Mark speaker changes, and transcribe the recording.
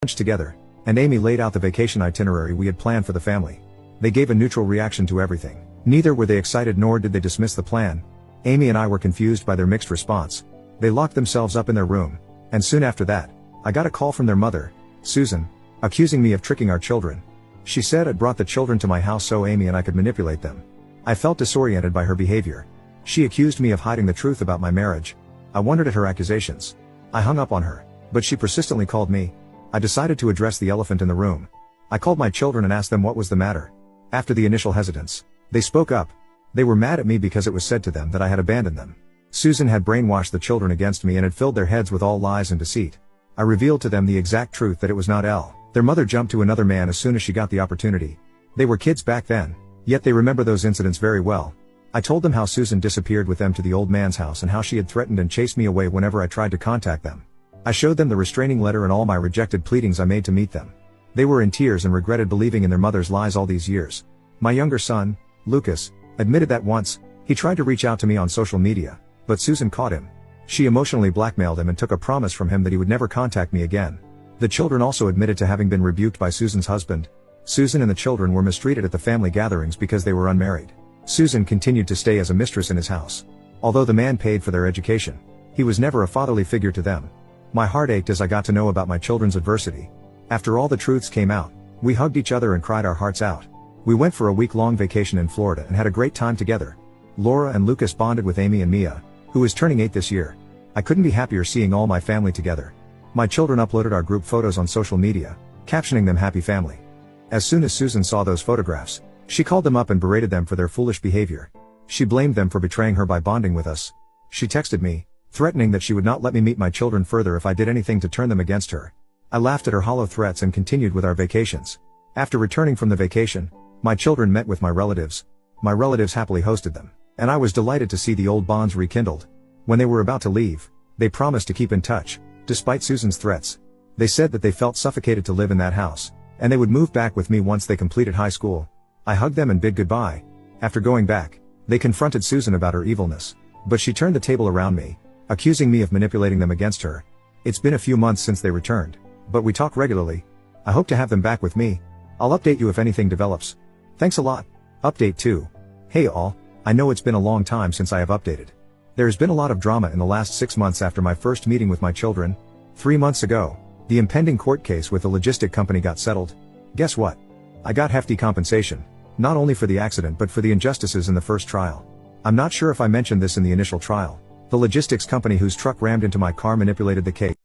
Speaker 1: Lunch together, and Amy laid out the vacation itinerary we had planned for the family. They gave a neutral reaction to everything. Neither were they excited nor did they dismiss the plan. Amy and I were confused by their mixed response. They locked themselves up in their room, and soon after that, I got a call from their mother, Susan, accusing me of tricking our children. She said I'd brought the children to my house so Amy and I could manipulate them. I felt disoriented by her behavior. She accused me of hiding the truth about my marriage. I wondered at her accusations. I hung up on her, but she persistently called me. I decided to address the elephant in the room. I called my children and asked them what was the matter. After the initial hesitance, they spoke up. They were mad at me because it was said to them that I had abandoned them. Susan had brainwashed the children against me and had filled their heads with all lies and deceit. I revealed to them the exact truth that it was not Elle. Their mother jumped to another man as soon as she got the opportunity. They were kids back then, yet they remember those incidents very well. I told them how Susan disappeared with them to the old man's house and how she had threatened and chased me away whenever I tried to contact them. I showed them the restraining letter and all my rejected pleadings I made to meet them. They were in tears and regretted believing in their mother's lies all these years. My younger son, Lucas, admitted that once, he tried to reach out to me on social media, but Susan caught him. She emotionally blackmailed him and took a promise from him that he would never contact me again. The children also admitted to having been rebuked by Susan's husband. Susan and the children were mistreated at the family gatherings because they were unmarried. Susan continued to stay as a mistress in his house. Although the man paid for their education, he was never a fatherly figure to them. My heart ached as I got to know about my children's adversity. After all the truths came out, we hugged each other and cried our hearts out. We went for a week-long vacation in Florida and had a great time together. Laura and Lucas bonded with Amy and Mia, who is turning 8 this year. I couldn't be happier seeing all my family together. My children uploaded our group photos on social media, captioning them Happy Family. As soon as Susan saw those photographs, she called them up and berated them for their foolish behavior. She blamed them for betraying her by bonding with us. She texted me, threatening that she would not let me meet my children further if I did anything to turn them against her. I laughed at her hollow threats and continued with our vacations. After returning from the vacation, my children met with my relatives. My relatives happily hosted them, and I was delighted to see the old bonds rekindled. When they were about to leave, they promised to keep in touch, despite Susan's threats. They said that they felt suffocated to live in that house, and they would move back with me once they completed high school. I hugged them and bid goodbye. After going back, they confronted Susan about her evilness, but she turned the table around me, accusing me of manipulating them against her. It's been a few months since they returned, but we talk regularly. I hope to have them back with me. I'll update you if anything develops. Thanks a lot. Update 2. Hey all, I know it's been a long time since I have updated. There has been a lot of drama in the last 6 months after my first meeting with my children. 3 months ago, the impending court case with the logistic company got settled. Guess what? I got hefty compensation, not only for the accident but for the injustices in the first trial. I'm not sure if I mentioned this in the initial trial. The logistics company whose truck rammed into my car manipulated the case.